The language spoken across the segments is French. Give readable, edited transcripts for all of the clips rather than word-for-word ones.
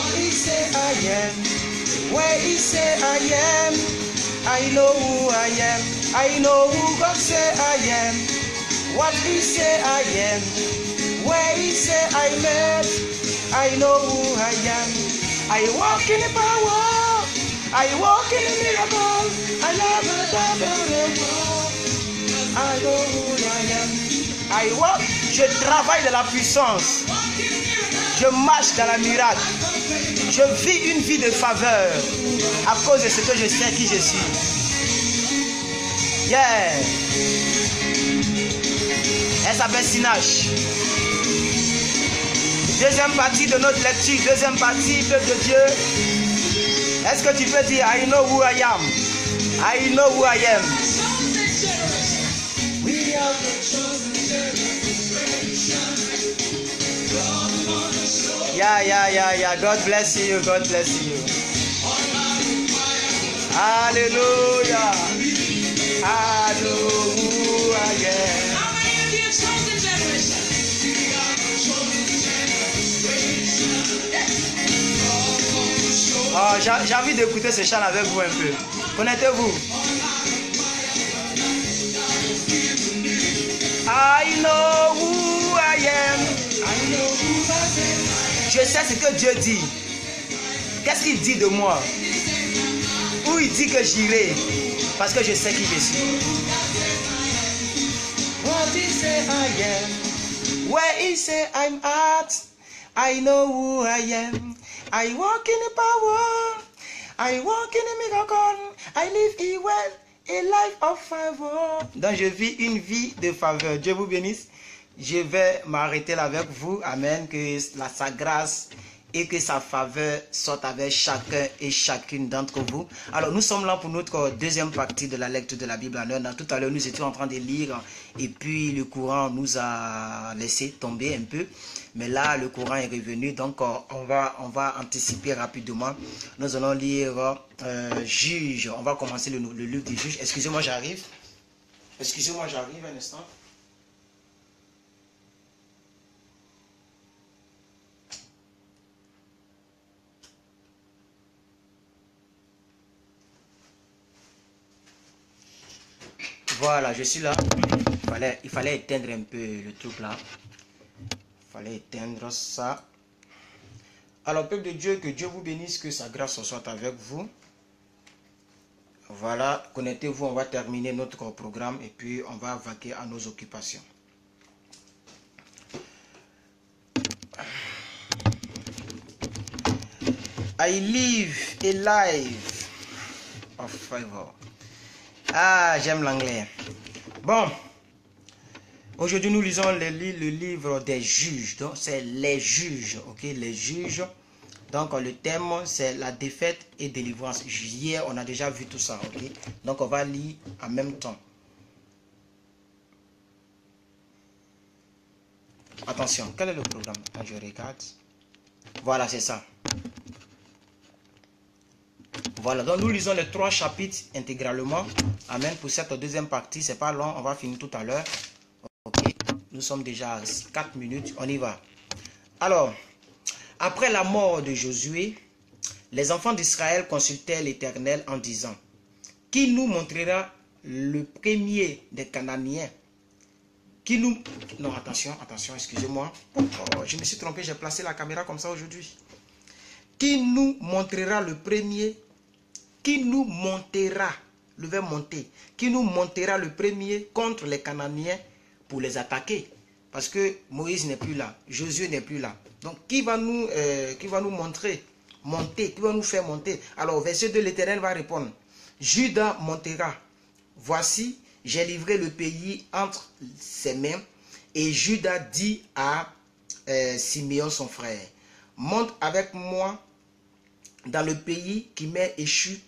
What he say I am, where he say I am, I know who I am, I know who God say I am. What he say I am, where he say I met, I know who I am. I walk in the power, I walk in the miracle, I love the I know who I am. I walk, je travaille de la puissance, je marche dans la miracle, je vis une vie de faveur à cause de ce que je sais qui je suis. Yeah. Elle s'appelle Sinache. Deuxième partie de notre lecture, deuxième partie, peuple de Dieu. Est-ce que tu peux dire I know who I am? I know who I am. We are the chosen generation. Yeah. God bless you. God bless you. Hallelujah. I know who I am. How many of you are chosen generation? We are the chosen generation. Oh, j'ai envie d'écouter ce chant avec vous un peu. Connectez-vous. I know who I am. I know who I am. Je sais ce que Dieu dit. Qu'est-ce qu'il dit de moi? Où il dit que j'irai? Parce que je sais qui je suis. What he say I am, where he say I'm at, I know who I am. I walk in the power, I walk in the miracle, I live a well, a life of favor. Donc je vis une vie de faveur. Dieu vous bénisse. Je vais m'arrêter là avec vous. Amen. Que sa grâce et que sa faveur sorte avec chacun et chacune d'entre vous. Alors nous sommes là pour notre deuxième partie de la lecture de la Bible en un an. Tout à l'heure nous étions en train de lire et puis le courant nous a laissé tomber un peu. Mais là le courant est revenu, donc on va anticiper rapidement. Nous allons lire Juge. On va commencer le livre des Juges. Excusez-moi, j'arrive. Excusez-moi, j'arrive un instant. Voilà, je suis là. Il fallait éteindre un peu le truc là. Il fallait éteindre ça. Alors, peuple de Dieu, que Dieu vous bénisse, que sa grâce soit avec vous. Voilà, connectez-vous, on va terminer notre programme et puis on va vaquer à nos occupations. I live a life of favor. Ah, j'aime l'anglais. Bon, aujourd'hui nous lisons le livre des juges. Donc c'est les juges, ok, les juges. Donc le thème c'est la défaite et délivrance. Hier on a déjà vu tout ça, ok. Donc on va lire en même temps. Attention, quel est le programme? Je regarde. Voilà, c'est ça. Voilà, donc nous lisons les 3 chapitres intégralement. Amen. Pour cette deuxième partie, c'est pas long, on va finir tout à l'heure. Ok, nous sommes déjà à 4 minutes, on y va. Alors, après la mort de Josué, les enfants d'Israël consultèrent l'Éternel en disant: qui nous montrera le premier des Cananéens? Qui nous... Non, attention, excusez-moi. Oh, je me suis trompé, j'ai placé la caméra comme ça aujourd'hui. Qui nous montrera le premier? Qui nous montera, le verbe monter, qui nous montera le premier contre les Cananéens pour les attaquer? Parce que Moïse n'est plus là, Josué n'est plus là. Donc qui va nous monter, qui va nous faire monter? Alors verset 2, l'Éternel va répondre: Judas montera. Voici, j'ai livré le pays entre ses mains. Et Judas dit à Siméon son frère: monte avec moi dans le pays qui m'est échu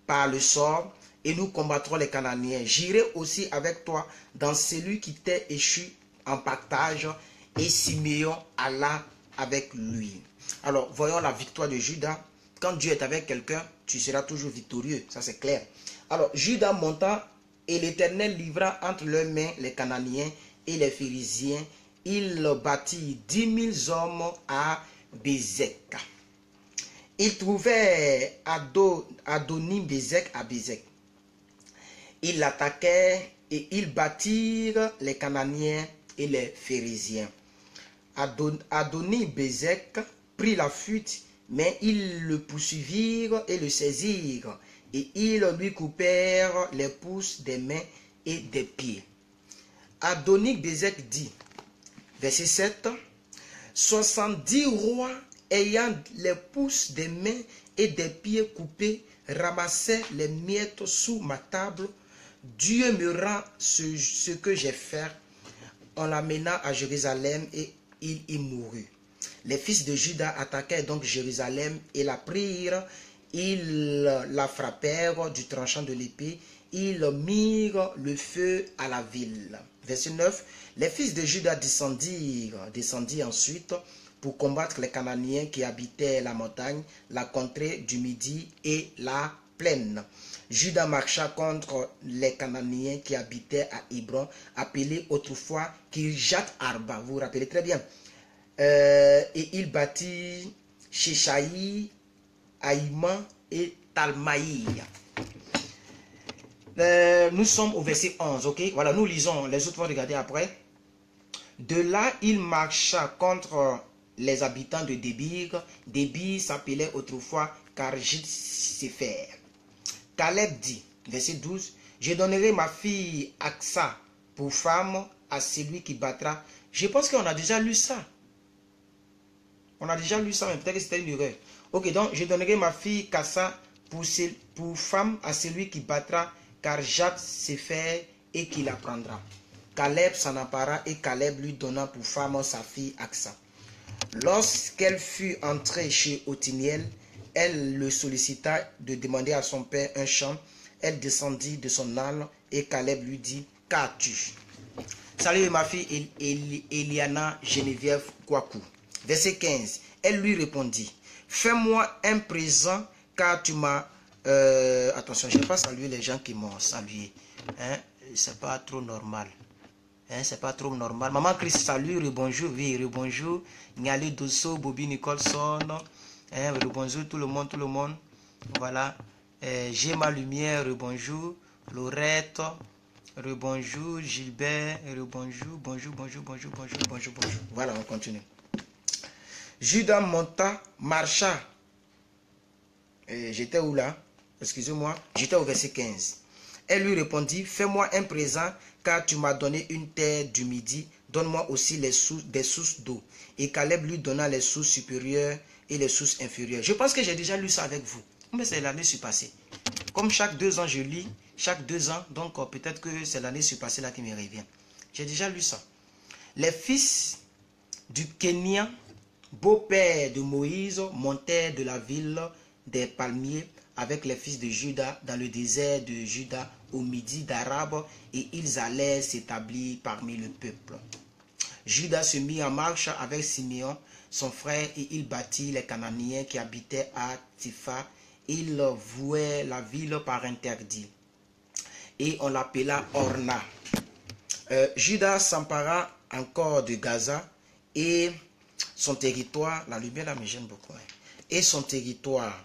par le sort, et nous combattrons les Cananéens. J'irai aussi avec toi dans celui qui t'est échu en partage. Et Siméon alla avec lui. Alors, voyons la victoire de Judas. Quand Dieu est avec quelqu'un, tu seras toujours victorieux. Ça, c'est clair. Alors, Judas monta, et l'Éternel livra entre leurs mains les Cananéens et les Phérésiens. Il bâtit 10 000 hommes à Bézek. Ils trouvèrent Adoni-Bézek à Bézek. Ils l'attaquèrent et ils battirent les Cananéens et les Phérésiens. Adoni-Bézek prit la fuite, mais ils le poursuivirent et le saisirent, et ils lui coupèrent les pouces des mains et des pieds. Adoni-Bézek dit, verset 7, 70 rois ayant les pouces des mains et des pieds coupés ramassaient les miettes sous ma table. Dieu me rend ce que j'ai fait. On l'amena à Jérusalem et il y mourut. Les fils de Juda attaquèrent donc Jérusalem et la prirent. Ils la frappèrent du tranchant de l'épée. Ils mirent le feu à la ville. Verset 9. Les fils de Juda descendirent ensuite pour combattre les Cananéens qui habitaient la montagne, la contrée du Midi et la plaine. Juda marcha contre les Cananéens qui habitaient à Hébron, appelé autrefois Kirjat Arba. Vous vous rappelez très bien. Et il bâtit Sheshaï, Haïman et Talmaï. Nous sommes au verset 11, ok? Voilà, nous lisons, les autres vont regarder après. De là, il marcha contre les habitants de Débir. Débir s'appelait autrefois Karjit Sefer. Caleb dit, verset 12, je donnerai ma fille Aksa pour femme à celui qui battra. Je pense qu'on a déjà lu ça. On a déjà lu ça, mais peut-être que c'était une erreur. Ok, donc je donnerai ma fille Kassa pour femme à celui qui battra Karjat Sefer et qui la prendra. Caleb s'en empara et Caleb lui donna pour femme sa fille Aksa. Lorsqu'elle fut entrée chez Othniel, elle le sollicita de demander à son père un champ. Elle descendit de son âne et Caleb lui dit, qu'as-tu? Salut ma fille Eliana Geneviève Kouakou. Verset 15. Elle lui répondit, fais-moi un présent car tu m'as... attention, je n'ai pas salué les gens qui m'ont salué. Hein? C'est pas trop normal. Hein, c'est pas trop normal. Maman Christ, salut, rebonjour, oui, rebonjour. Niali Dosso, Bobby Nicholson. Hein, rebonjour tout le monde. Voilà. J'ai ma lumière, rebonjour. Laurette, rebonjour. Gilbert, rebonjour. Bonjour. Voilà, on continue. Judas monta, marcha. J'étais où là? Excusez-moi. J'étais au verset 15. Elle lui répondit, fais-moi un présent, car tu m'as donné une terre du Midi, donne-moi aussi des sources d'eau. Et Caleb lui donna les sources supérieures et les sources inférieures. Je pense que j'ai déjà lu ça avec vous. Mais c'est l'année surpassée. Comme chaque 2 ans, je lis, chaque 2 ans, donc peut-être que c'est l'année surpassée là qui me revient. J'ai déjà lu ça. Les fils du Kenya, beau-père de Moïse, montèrent de la ville des palmiers avec les fils de Juda dans le désert de Juda au midi d'Arabe et ils allèrent s'établir parmi le peuple. Juda se mit en marche avec Siméon, son frère, et il battit les Cananéens qui habitaient à Tipha. Il vouait la ville par interdit et on l'appela Orna. Juda s'empara encore de Gaza et son territoire, la lumière là me gêne beaucoup, et son territoire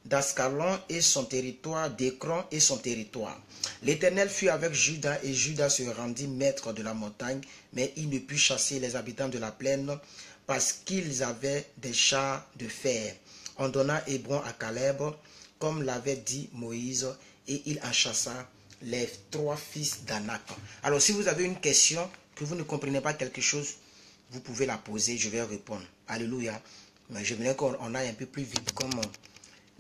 d'Ascalon et son territoire, d'Écron et son territoire. L'Éternel fut avec Juda et Juda se rendit maître de la montagne, mais il ne put chasser les habitants de la plaine parce qu'ils avaient des chars de fer. On donna Hébron à Caleb, comme l'avait dit Moïse, et il en chassa les 3 fils d'Anak. Alors si vous avez une question, que vous ne comprenez pas quelque chose, vous pouvez la poser, je vais répondre. Alléluia. Mais je voulais qu'on aille un peu plus vite, comme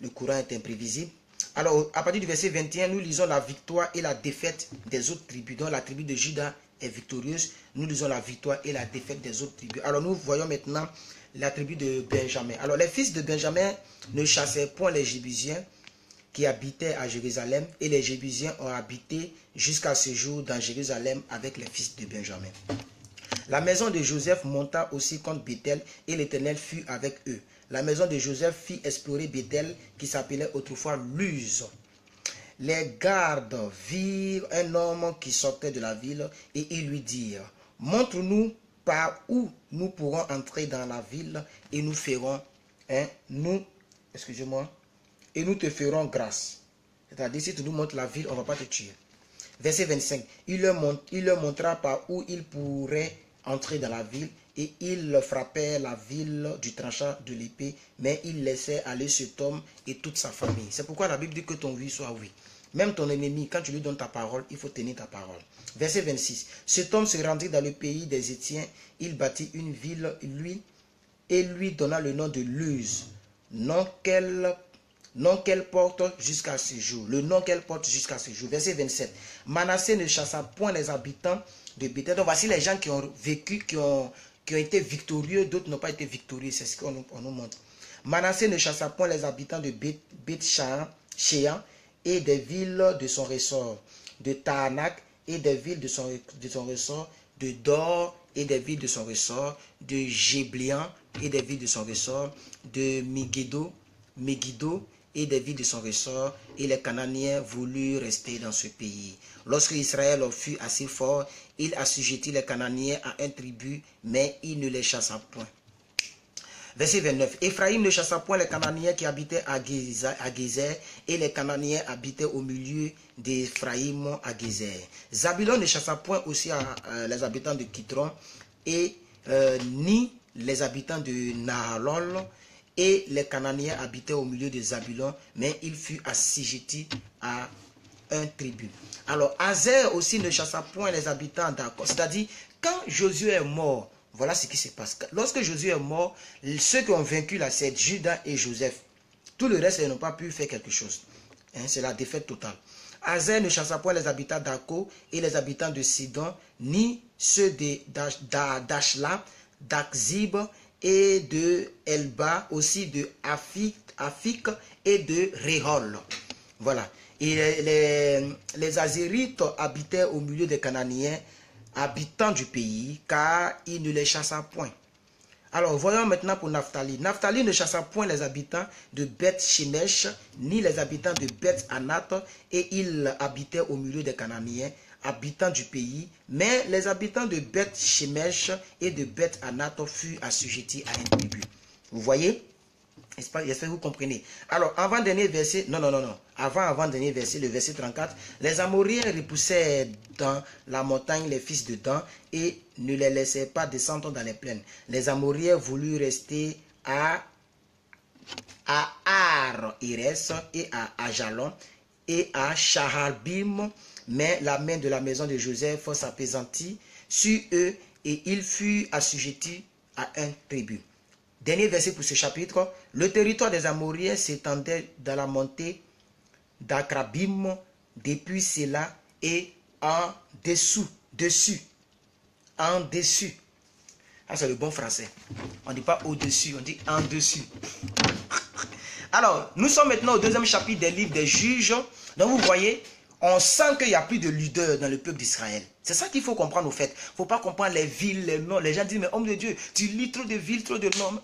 le courant est imprévisible. Alors, à partir du verset 21, nous lisons la victoire et la défaite des autres tribus. Donc, la tribu de Juda est victorieuse. Nous lisons la victoire et la défaite des autres tribus. Alors, nous voyons maintenant la tribu de Benjamin. Alors, les fils de Benjamin ne chassaient point les Jébusiens qui habitaient à Jérusalem. Et les Jébusiens ont habité jusqu'à ce jour dans Jérusalem avec les fils de Benjamin. La maison de Joseph monta aussi contre Béthel et l'Éternel fut avec eux. La maison de Joseph fit explorer Béthel qui s'appelait autrefois Luz. Les gardes virent un homme qui sortait de la ville et ils lui dirent, montre-nous par où nous pourrons entrer dans la ville et nous ferons, nous excusez-moi, et nous te ferons grâce. C'est-à-dire, si tu nous montres la ville, on ne va pas te tuer. Verset 25, il leur montra par où ils pourraient entrer dans la ville, et il frappait la ville du tranchant de l'épée, mais il laissait aller cet homme et toute sa famille. C'est pourquoi la Bible dit que ton oui soit oui. Même ton ennemi, quand tu lui donnes ta parole, il faut tenir ta parole. Verset 26, cet homme se rendit dans le pays des Étiens, il bâtit une ville, lui donna le nom de Luz, nom qu'elle porte jusqu'à ce jour. Le nom qu'elle porte jusqu'à ce jour. Verset 27. Manassé ne chassa point les habitants de Bethel. Donc voici les gens qui ont vécu, qui ont été victorieux, d'autres n'ont pas été victorieux. C'est ce qu'on nous montre. Manassé ne chassa point les habitants de Beth-Shéan et des villes de son ressort, de Tahanak et des villes de son ressort, de Dor et des villes de son ressort, de Géblian et des villes de son ressort, de Megiddo et des villes de son ressort, et les Cananéens voulurent rester dans ce pays. Lorsque Israël fut assez fort, il assujettit les Cananéens à un tribut, mais il ne les chassa point. Verset 29. Éphraïm ne chassa point les Cananéens qui habitaient à Gézer, et les Cananéens habitaient au milieu d'Éphraïm à Gézer. Zabulon ne chassa point aussi les habitants de Kitron, et ni les habitants de Nahalol, et les Cananéens habitaient au milieu de Zabulon, mais il fut assujetti à un tribut. Alors, Hazer aussi ne chassa point les habitants d'Akor. C'est-à-dire, quand Josué est mort, voilà ce qui se passe. Lorsque Josué est mort, ceux qui ont vaincu là, c'est Judas et Joseph. Tout le reste, ils n'ont pas pu faire quelque chose. C'est la défaite totale. Hazer ne chassa point les habitants d'Akko et les habitants de Sidon, ni ceux d'Ashla, d'Akzib et de Elba, aussi de Afik et de Réhol. Voilà. Et les Azérites habitaient au milieu des Cananéens, habitants du pays, car ils ne les chassa point. Alors, voyons maintenant pour Naphtali. Naphtali ne chassa point les habitants de Beth-Shemesh, ni les habitants de Beth-Anath, et il habitait au milieu des Cananéens, habitants du pays, mais les habitants de Beth-Shemesh et de Beth-Anath furent assujettis à un tribut. Vous voyez? J'espère que vous comprenez. Alors, avant-dernier verset, avant-dernier verset, le verset 34, les Amoriens repoussèrent dans la montagne les fils de Dan et ne les laissèrent pas descendre dans les plaines. Les Amoriens voulurent rester à Ar-Ires et à Ajalon et à Shaharbim, mais la main de la maison de Joseph s'apaisantit sur eux et ils furent assujettis à un tribut. Dernier verset pour ce chapitre. Le territoire des Amoriens s'étendait dans la montée d'Akrabim, depuis Séla et en dessous. Ah, c'est le bon français. On ne dit pas au-dessus, on dit en dessus. Alors, nous sommes maintenant au deuxième chapitre des livres des juges. Donc, vous voyez, on sent qu'il n'y a plus de leader dans le peuple d'Israël. C'est ça qu'il faut comprendre au fait. Il ne faut pas comprendre les villes, les noms. Les gens disent, mais homme de Dieu, tu lis trop de villes, trop de noms.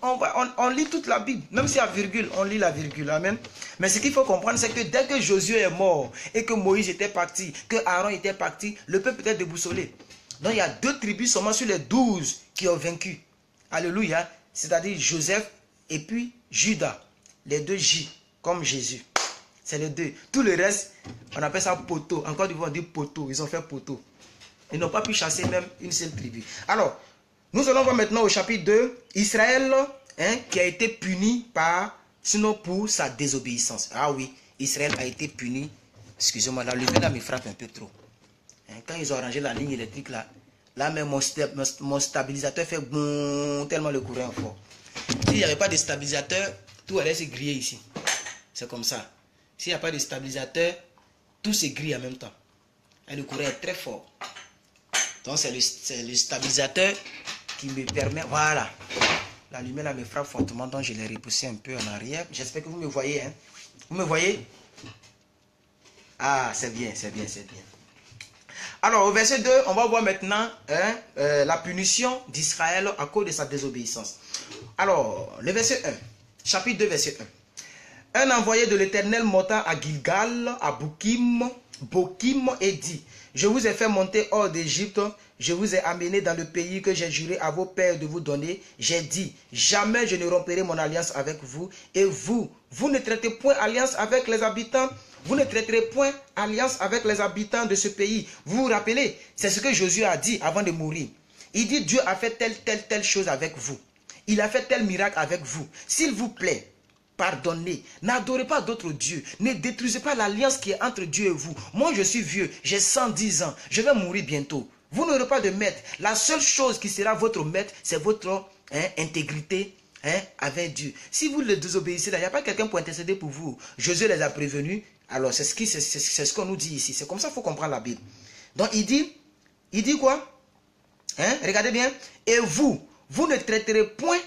On lit toute la Bible. Même s'il y a virgule, on lit la virgule. Amen. Mais ce qu'il faut comprendre, c'est que dès que Josué est mort et que Moïse était parti, que Aaron était parti, le peuple était déboussolé. Donc il y a 2 tribus seulement sur les 12 qui ont vaincu. Alléluia. C'est-à-dire Joseph et puis Judas. Les 2 J, comme Jésus. C'est les 2. Tout le reste, on appelle ça poteau. Encore une fois, on dit poteau. Ils ont fait poteau. Ils n'ont pas pu chasser même une seule tribu. Alors, nous allons voir maintenant au chapitre 2, Israël, qui a été puni sinon pour sa désobéissance. Ah oui, Israël a été puni. Excusez-moi, la lumière là me frappe un peu trop. Quand ils ont arrangé la ligne électrique là même mon stabilisateur fait boum, tellement le courant est fort. S'il n'y avait pas de stabilisateur, tout allait se griller ici. C'est comme ça. S'il n'y a pas de stabilisateur, tout se grille en même temps. Et le courant est très fort. Donc c'est le stabilisateur qui me permet... Voilà. La lumière là me frappe fortement, donc je l'ai repoussé un peu en arrière. J'espère que vous me voyez. Hein. Vous me voyez? Ah, c'est bien, c'est bien, c'est bien. Alors au verset 2, on va voir maintenant la punition d'Israël à cause de sa désobéissance. Alors, le verset 1. Chapitre 2, verset 1. Un envoyé de l'Éternel monta à Gilgal, à Boukim, Bokim et dit, je vous ai fait monter hors d'Égypte, je vous ai amené dans le pays que j'ai juré à vos pères de vous donner. J'ai dit, jamais je ne romperai mon alliance avec vous. Et vous ne traitez point alliance avec les habitants. Vous ne traiterez point alliance avec les habitants de ce pays. Vous vous rappelez, c'est ce que Josué a dit avant de mourir. Il dit, Dieu a fait telle chose avec vous. Il a fait tel miracle avec vous. S'il vous plaît, pardonnez. N'adorez pas d'autres dieux. Ne détruisez pas l'alliance qui est entre Dieu et vous. Moi, je suis vieux. J'ai 110 ans. Je vais mourir bientôt. Vous n'aurez pas de maître. La seule chose qui sera votre maître, c'est votre intégrité avec Dieu. Si vous le désobéissez, il n'y a pas quelqu'un pour intercéder pour vous. Josué les a prévenus. Alors, c'est ce qu'on nous dit ici. C'est comme ça qu'il faut comprendre la Bible. Donc, il dit quoi? Regardez bien. Et vous ne traiterez point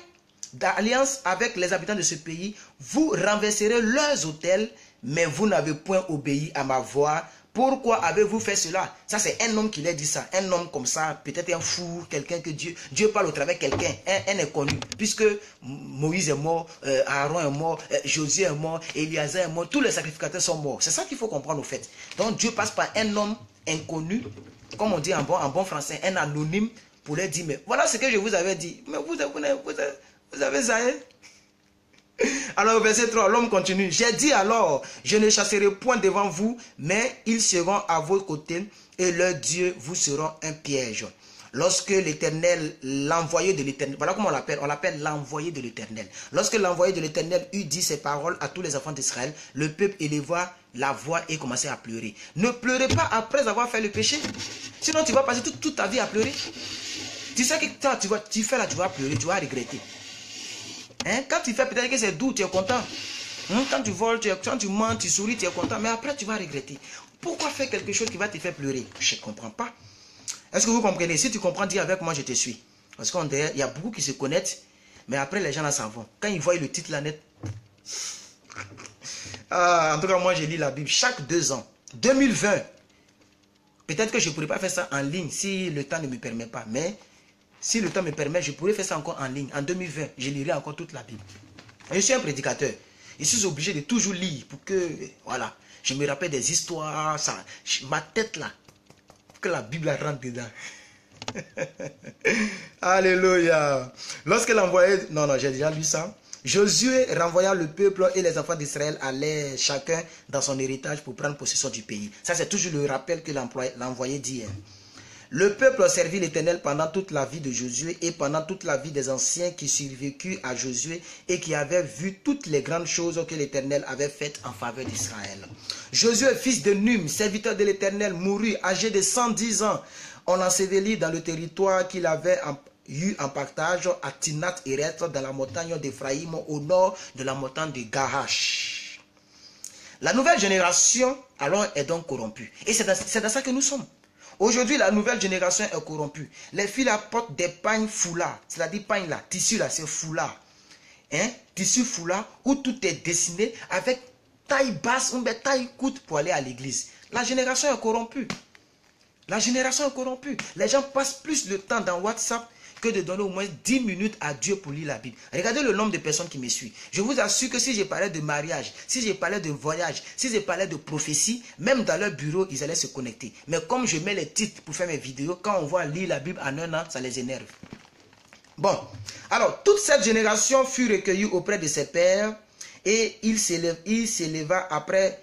d'alliance avec les habitants de ce pays. Vous renverserez leurs autels, mais vous n'avez point obéi à ma voix. Pourquoi avez-vous fait cela? Ça, c'est un homme qui l'a dit ça. Un homme comme ça, peut-être un fou, quelqu'un que Dieu parle au travers de quelqu'un, un inconnu. Puisque Moïse est mort, Aaron est mort, Josué est mort, Éliaser est mort, tous les sacrificateurs sont morts. C'est ça qu'il faut comprendre au fait. Donc Dieu passe par un homme inconnu, comme on dit en bon français, un anonyme, pour leur dire, mais voilà ce que je vous avais dit. Mais vous avez zaï. Alors verset 3, l'homme continue. J'ai dit alors, je ne chasserai point devant vous, mais ils seront à vos côtés et leurs dieux vous seront un piège. Lorsque l'Éternel, l'envoyé de l'Éternel, voilà comment on l'appelle l'envoyé de l'Éternel. Lorsque l'envoyé de l'Éternel eut dit ces paroles à tous les enfants d'Israël, le peuple éleva la voix et commençait à pleurer. Ne pleurez pas après avoir fait le péché, sinon tu vas passer toute ta vie à pleurer. Tu sais que tu fais là, tu vas pleurer, tu vas regretter. Quand tu fais peut-être que c'est doux, tu es content. Quand tu voles, quand tu mens, tu souris, tu es content. Mais après, tu vas regretter. Pourquoi faire quelque chose qui va te faire pleurer? Je ne comprends pas. Est-ce que vous comprenez? Si tu comprends, dis avec moi, je te suis. Parce qu'il y a beaucoup qui se connaissent, mais après, les gens là s'en vont. Quand ils voient le titre là net. En tout cas, moi, je lis la Bible chaque 2 ans. 2020. Peut-être que je ne pourrais pas faire ça en ligne si le temps ne me permet pas. Mais si le temps me permet, je pourrais faire ça encore en ligne. En 2020, je lirai encore toute la Bible. Je suis un prédicateur. Je suis obligé de toujours lire pour que, voilà, je me rappelle des histoires, ça, ma tête là, pour que la Bible rentre dedans. Alléluia. Lorsque l'envoyé, non, j'ai déjà lu ça. Josué renvoya le peuple et les enfants d'Israël allaient chacun dans son héritage pour prendre possession du pays. Ça, c'est toujours le rappel que l'envoyé dit. Le peuple servit l'Éternel pendant toute la vie de Josué et pendant toute la vie des anciens qui survécurent à Josué et qui avaient vu toutes les grandes choses que l'Éternel avait faites en faveur d'Israël. Josué, fils de Num, serviteur de l'Éternel, mourut âgé de 110 ans. On l'ensevelit dans le territoire qu'il avait eu en partage à Timnath-Héret dans la montagne d'Éphraïm au nord de la montagne de Gaash. La nouvelle génération alors est donc corrompue. Et c'est dans ça que nous sommes. Aujourd'hui, la nouvelle génération est corrompue. Les filles apportent des pagnes foulards. C'est-à-dire pagnes là, tissu là, c'est foulard. Tissu foulard où tout est dessiné avec taille basse ou bien taille courte pour aller à l'église. La génération est corrompue. La génération est corrompue. Les gens passent plus de temps dans WhatsApp que de donner au moins 10 minutes à Dieu pour lire la Bible. Regardez le nombre de personnes qui me suivent. Je vous assure que si je parlais de mariage, si je parlais de voyage, si je parlais de prophétie, même dans leur bureau, ils allaient se connecter. Mais comme je mets les titres pour faire mes vidéos, quand on voit lire la Bible en 1 an, ça les énerve. Bon, alors, toute cette génération fut recueillie auprès de ses pères et il s'éleva après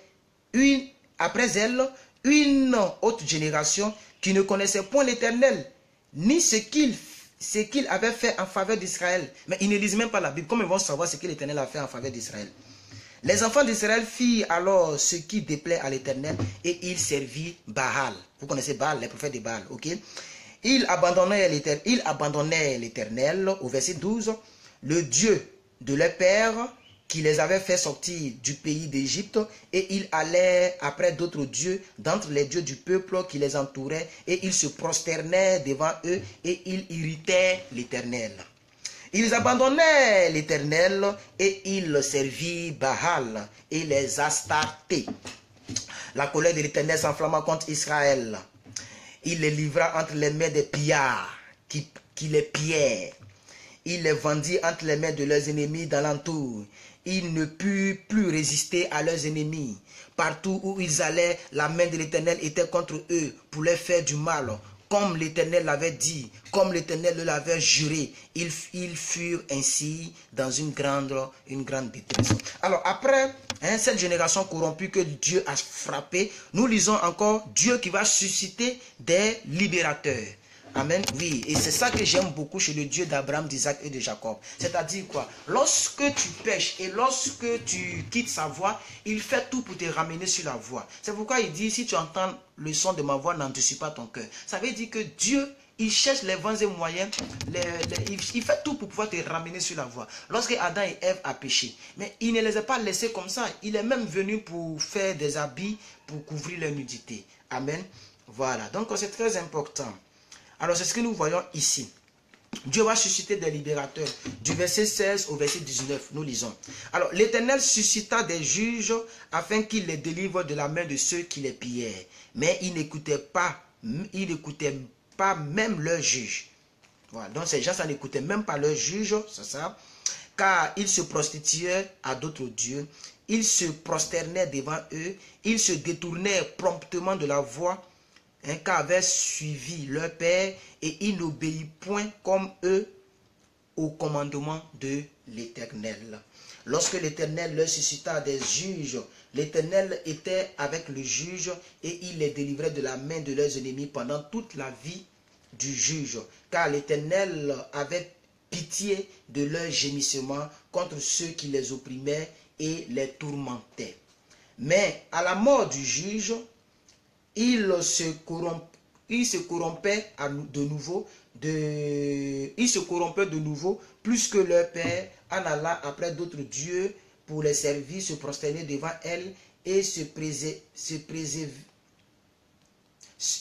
elle une autre génération qui ne connaissait point l'Éternel, ni ce qu'il avait fait en faveur d'Israël. Mais ils ne lisent même pas la Bible. Comment ils vont savoir ce que l'Éternel a fait en faveur d'Israël? Les enfants d'Israël firent alors ce qui déplaît à l'Éternel et ils servirent Baal. Vous connaissez Baal, les prophètes de Baal, ok? Ils abandonnaient l'Éternel, au verset 12, le Dieu de leur père qui les avait fait sortir du pays d'Égypte, et ils allaient après d'autres dieux d'entre les dieux du peuple qui les entouraient, et ils se prosternaient devant eux, et ils irritaient l'Éternel. Ils abandonnaient l'Éternel, et ils servirent Baal et les Astartés. La colère de l'Éternel s'enflamma contre Israël. Il les livra entre les mains des pillards qui les pillèrent. Il les vendit entre les mains de leurs ennemis d'alentour. Ils ne purent plus résister à leurs ennemis. Partout où ils allaient, la main de l'Éternel était contre eux pour leur faire du mal. Comme l'Éternel l'avait dit, comme l'Éternel le l'avait juré, ils furent ainsi dans une grande détresse. Alors après cette génération corrompue que Dieu a frappée, nous lisons encore Dieu qui va susciter des libérateurs. Amen. Oui, et c'est ça que j'aime beaucoup chez le Dieu d'Abraham, d'Isaac et de Jacob. C'est-à-dire quoi? Lorsque tu pêches et lorsque tu quittes sa voie, il fait tout pour te ramener sur la voie. C'est pourquoi il dit, si tu entends le son de ma voix, n'endurcis pas ton cœur. Ça veut dire que Dieu, il cherche les vents et moyens, il fait tout pour pouvoir te ramener sur la voie. Lorsque Adam et Ève ont péché, mais il ne les a pas laissés comme ça. Il est même venu pour faire des habits, pour couvrir leur nudité. Amen. Voilà, donc c'est très important. Alors, c'est ce que nous voyons ici. Dieu va susciter des libérateurs. Du verset 16 au verset 19, nous lisons. Alors, l'Éternel suscita des juges afin qu'ils les délivrent de la main de ceux qui les pillaient. Mais ils n'écoutaient pas même leurs juges. Voilà, donc ces gens, ça n'écoutaient même pas leurs juges, c'est ça. Car ils se prostituaient à d'autres dieux. Ils se prosternaient devant eux. Ils se détournaient promptement de la voie qu'avaient suivi leur père, et ils n'obéissent point comme eux au commandement de l'Éternel. Lorsque l'Éternel leur suscita des juges, l'Éternel était avec le juge et il les délivrait de la main de leurs ennemis pendant toute la vie du juge, car l'Éternel avait pitié de leurs gémissements contre ceux qui les opprimaient et les tourmentaient. Mais à la mort du juge, il se corrompait de nouveau, plus que leur père en alla après d'autres dieux pour les servir, se prosterner devant elles et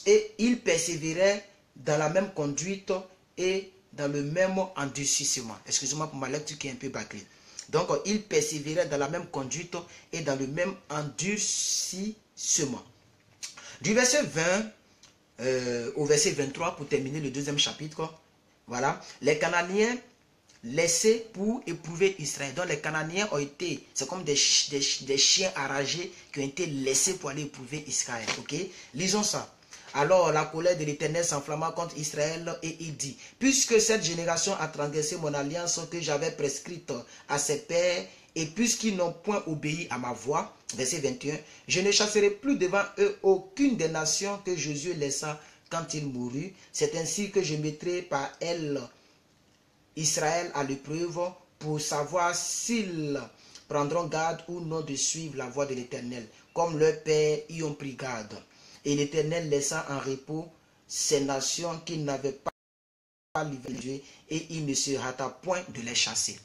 et il persévérait dans la même conduite et dans le même endurcissement. Excusez-moi pour ma lecture qui est un peu bâclée. Donc, il persévérait dans la même conduite et dans le même endurcissement. Du verset 20 au verset 23, pour terminer le deuxième chapitre, voilà, les Cananéens laissés pour éprouver Israël. Donc les Cananéens ont été, c'est comme des chiens enragés qui ont été laissés pour aller éprouver Israël. Ok, lisons ça. Alors la colère de l'Éternel s'enflamma contre Israël et il dit, puisque cette génération a transgressé mon alliance que j'avais prescrite à ses pères, et puisqu'ils n'ont point obéi à ma voix, verset 21, je ne chasserai plus devant eux aucune des nations que Josué laissa quand il mourut. C'est ainsi que je mettrai par elles Israël à l'épreuve pour savoir s'ils prendront garde ou non de suivre la voie de l'Éternel, comme leurs pères y ont pris garde. Et l'Éternel laissa en repos ces nations qui n'avaient pas livré Dieu, et il ne se hâta point de les chasser.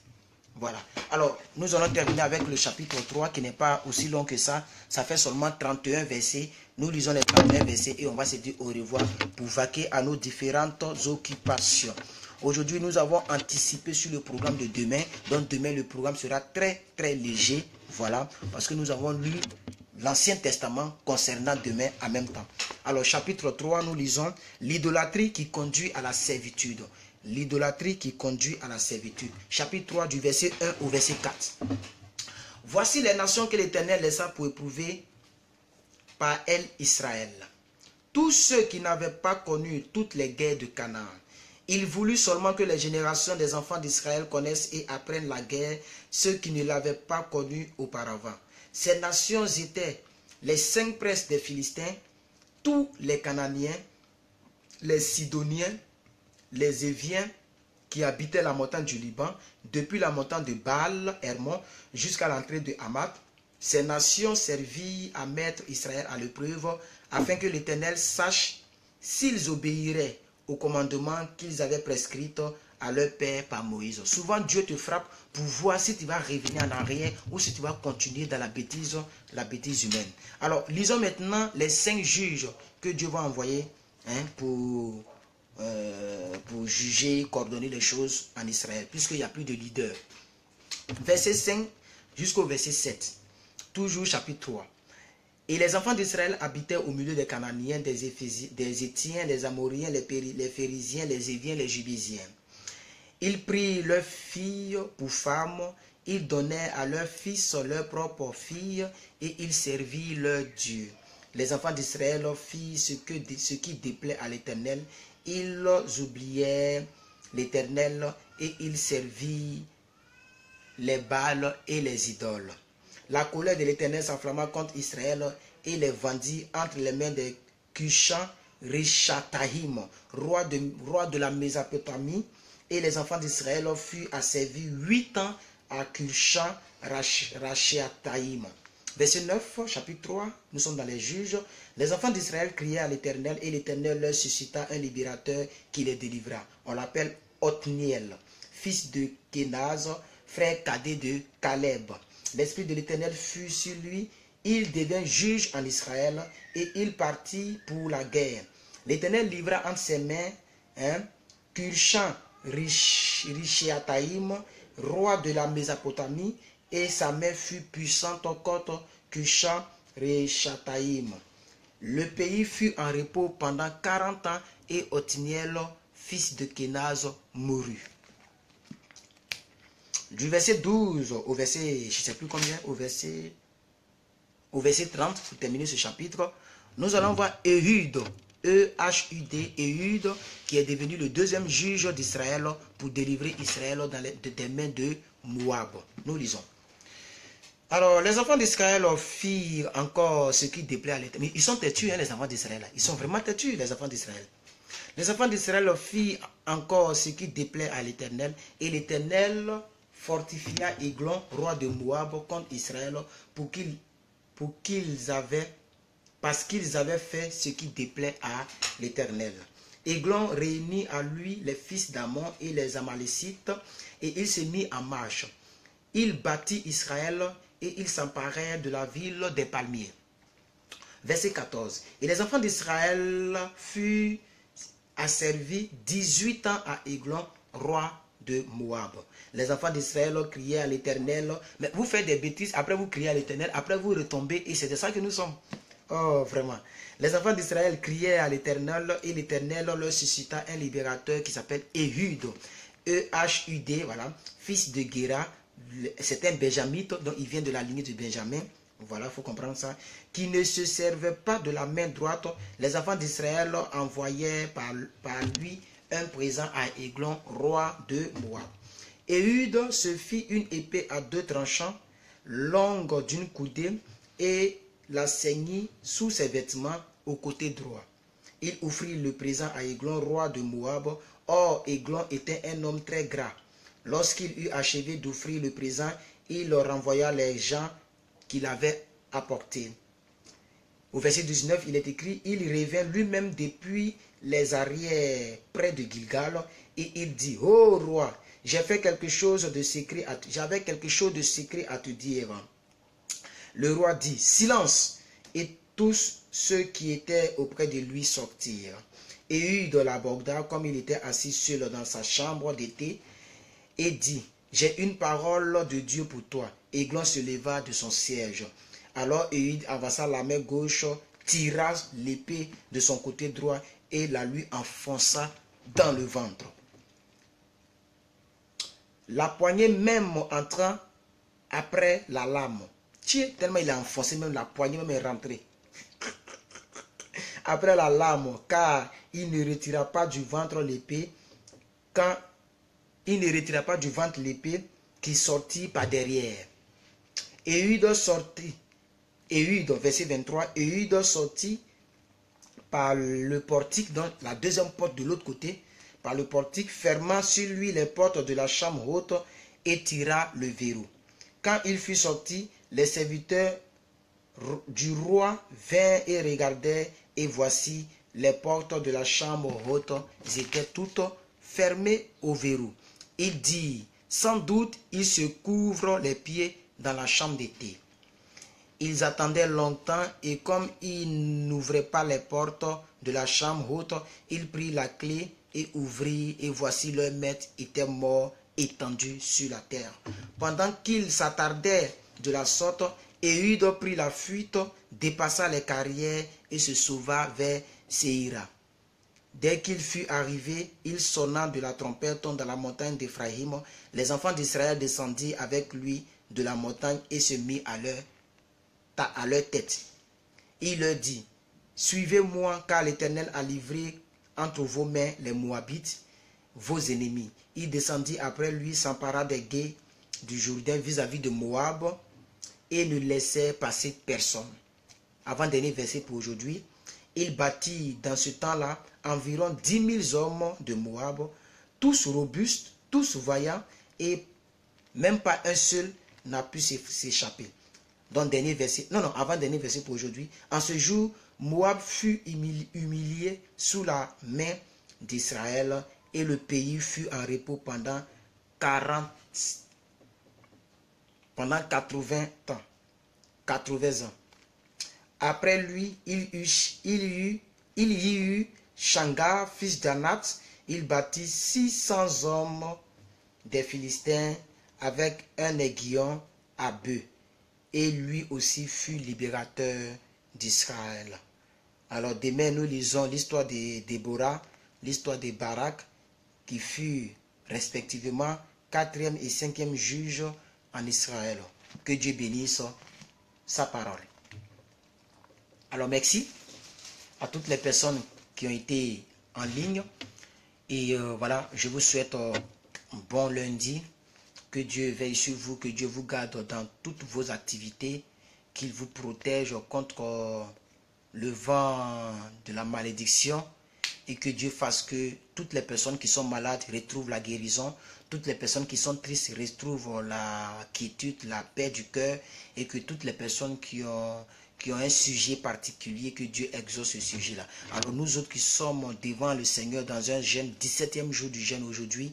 Voilà. Alors, nous allons terminer avec le chapitre 3 qui n'est pas aussi long que ça. Ça fait seulement 31 versets. Nous lisons les 31 versets et on va se dire au revoir pour vaquer à nos différentes occupations. Aujourd'hui, nous avons anticipé sur le programme de demain. Donc, demain, le programme sera très, très léger. Voilà. Parce que nous avons lu l'Ancien Testament concernant demain en même temps. Alors, chapitre 3, nous lisons l'idolâtrie qui conduit à la servitude. L'idolâtrie qui conduit à la servitude. Chapitre 3 du verset 1 au verset 4. Voici les nations que l'Éternel laissa pour éprouver par elles Israël. Tous ceux qui n'avaient pas connu toutes les guerres de Canaan. Il voulut seulement que les générations des enfants d'Israël connaissent et apprennent la guerre, ceux qui ne l'avaient pas connue auparavant. Ces nations étaient les 5 princes des Philistins, tous les Cananéens, les Sidoniens, les Éviens qui habitaient la montagne du Liban, depuis la montagne de Baal-Hermon jusqu'à l'entrée de Hamath. Ces nations servirent à mettre Israël à l'épreuve, afin que l'Éternel sache s'ils obéiraient au commandement qu'ils avaient prescrit à leur père par Moïse. Souvent, Dieu te frappe pour voir si tu vas revenir en arrière ou si tu vas continuer dans la bêtise humaine. Alors, lisons maintenant les 5 juges que Dieu va envoyer pour juger, coordonner les choses en Israël, puisqu'il n'y a plus de leader. Verset 5 jusqu'au verset 7. Toujours chapitre 3. Et les enfants d'Israël habitaient au milieu des Cananéens, des Étiens, des Amoriens, les Phérésiens, les Éviens, les Jubésiens. Ils prirent leurs filles pour femmes Ils donnaient à leurs fils leurs propres filles et ils servirent leur Dieu. Les enfants d'Israël firent ce qui déplaît à l'Éternel. Ils oublièrent l'Éternel et ils servirent les Baals et les idoles. La colère de l'Éternel s'enflamma contre Israël et les vendit entre les mains de Cushan Rishathaïm, roi de la Mésopotamie, et les enfants d'Israël furent asservis 8 ans à Cushan Rishathaïm. Verset 9, chapitre 3, nous sommes dans les juges. Les enfants d'Israël criaient à l'Éternel et l'Éternel leur suscita un libérateur qui les délivra. On l'appelle Othniel, fils de Kenaz, frère cadet de Caleb. L'esprit de l'Éternel fut sur lui. Il devint juge en Israël et il partit pour la guerre. L'Éternel livra entre ses mains Cushan Rishathaïm, roi de la Mésopotamie, et sa main fut puissante contre Cushan Rishathaïm. Le pays fut en repos pendant 40 ans et Othniel, fils de Kenaz, mourut. Du verset 12 au verset, je ne sais plus combien, au verset 30, pour terminer ce chapitre, nous allons voir Ehud, E-H-U-D, Ehud, qui est devenu le deuxième juge d'Israël pour délivrer Israël des mains de Moab. Nous lisons. Alors, les enfants d'Israël firent encore ce qui déplaît à l'Éternel. Ils sont têtus, les enfants d'Israël. Ils sont vraiment têtus, les enfants d'Israël. Les enfants d'Israël firent encore ce qui déplaît à l'Éternel, et l'Éternel fortifia Églon, roi de Moab, contre Israël, parce qu'ils avaient fait ce qui déplaît à l'Éternel. Églon réunit à lui les fils d'Ammon et les Amalécites, et il se mit en marche. Il battit Israël, et ils s'emparèrent de la ville des palmiers. Verset 14. Et les enfants d'Israël furent asservis 18 ans à Églon, roi de Moab. Les enfants d'Israël criaient à l'Éternel. Mais vous faites des bêtises, après vous criez à l'Éternel, après vous retombez, et c'est de ça que nous sommes. Oh, vraiment. Les enfants d'Israël criaient à l'Éternel, et l'Éternel leur suscita un libérateur qui s'appelle Ehud. E-H-U-D, voilà, fils de Géra. C'est un Benjamite, donc il vient de la lignée de Benjamin. Voilà, il faut comprendre ça. Qui ne se servait pas de la main droite. Les enfants d'Israël envoyaient par lui un présent à Églon, roi de Moab. Ehud se fit une épée à 2 tranchants, longue d'une coudée, et la ceignit sous ses vêtements au côté droit. Il offrit le présent à Églon, roi de Moab. Or, Églon était un homme très gras. Lorsqu'il eut achevé d'offrir le présent, il leur renvoya les gens qu'il avait apportés. Au verset 19, il est écrit, il revint lui-même depuis les arrières près de Gilgal, et il dit, ô roi, j'avais quelque chose de secret à te dire. Le roi dit, silence, et tous ceux qui étaient auprès de lui sortirent. Ehud l'aborda comme il était assis seul dans sa chambre d'été, et dit, j'ai une parole de Dieu pour toi. Églon se leva de son siège. Alors Ehud avança la main gauche, tira l'épée de son côté droit et la lui enfonça dans le ventre. La poignée même entrant après la lame. Tellement il a enfoncé, même la poignée même est rentrée. Après la lame, car il ne retira pas du ventre l'épée, qui sortit par derrière. Ehud sortit, verset 23, Ehud sortit par le portique, donc la deuxième porte de l'autre côté, par le portique, fermant sur lui les portes de la chambre haute et tira le verrou. Quand il fut sorti, les serviteurs du roi vinrent et regardèrent, et voici, les portes de la chambre haute étaient toutes fermées au verrou. Il dit, sans doute, ils se couvrent les pieds dans la chambre d'été. Ils attendaient longtemps, et comme ils n'ouvraient pas les portes de la chambre haute, il prit la clé et ouvrit, et voici leur maître était mort, étendu sur la terre. Pendant qu'ils s'attardaient de la sorte, Ehud prit la fuite, dépassa les carrières et se sauva vers Séira. Dès qu'il fut arrivé, il sonna de la trompette dans la montagne d'Éphraïm. Les enfants d'Israël descendirent avec lui de la montagne et se mirent à leur tête. Il leur dit, suivez-moi, car l'Éternel a livré entre vos mains les Moabites, vos ennemis. Il descendit après lui, s'empara des gués du Jourdain vis-à-vis de Moab et ne laissait passer personne. Avant-dernier verset pour aujourd'hui. Il bâtit dans ce temps-là environ 10 000 hommes de Moab, tous robustes, tous vaillants, et même pas un seul n'a pu s'échapper. Donc, dernier verset, avant-dernier verset pour aujourd'hui. En ce jour, Moab fut humilié sous la main d'Israël, et le pays fut en repos pendant 80 ans. 80 ans. Après lui, il y eut Shamgar, fils d'Anat. Il bâtit 600 hommes des Philistins avec un aiguillon à bœuf. Et lui aussi fut libérateur d'Israël. Alors demain, nous lisons l'histoire de Déborah, l'histoire de Barak, qui fut respectivement 4e et 5e juge en Israël. Que Dieu bénisse sa parole. Alors merci à toutes les personnes qui ont été en ligne. Et voilà, je vous souhaite un bon lundi. Que Dieu veille sur vous, que Dieu vous garde dans toutes vos activités, qu'il vous protège contre le vent de la malédiction et que Dieu fasse que toutes les personnes qui sont malades retrouvent la guérison, toutes les personnes qui sont tristes retrouvent la quiétude, la paix du cœur et que toutes les personnes qui ont un sujet particulier, que Dieu exauce ce sujet-là. Alors nous autres qui sommes devant le Seigneur dans un jeûne, 17e jour du jeûne aujourd'hui,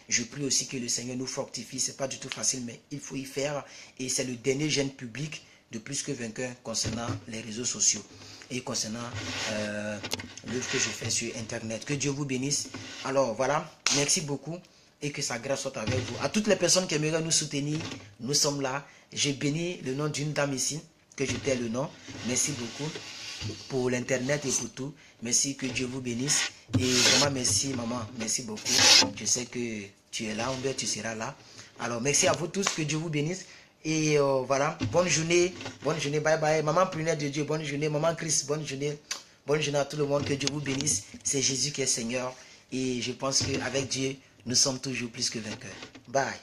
je prie aussi que le Seigneur nous fortifie. Ce n'est pas du tout facile, mais il faut y faire. Et c'est le dernier jeûne public de Plus que Vainqueur concernant les réseaux sociaux et concernant l'œuvre que je fais sur Internet. Que Dieu vous bénisse. Alors voilà, merci beaucoup et que sa grâce soit avec vous. À toutes les personnes qui aimeraient nous soutenir, nous sommes là. J'ai béni le nom d'une dame ici, que je tais le nom. Merci beaucoup pour l'Internet et pour tout. Merci, que Dieu vous bénisse. Et vraiment merci maman, merci beaucoup. Je sais que tu es là, tu seras là. Alors merci à vous tous, que Dieu vous bénisse. Et voilà, bonne journée, bye bye. Maman Prunette de Dieu, bonne journée. Maman Christ, bonne journée à tout le monde, que Dieu vous bénisse. C'est Jésus qui est Seigneur. Et je pense qu'avec Dieu, nous sommes toujours plus que vainqueurs. Bye.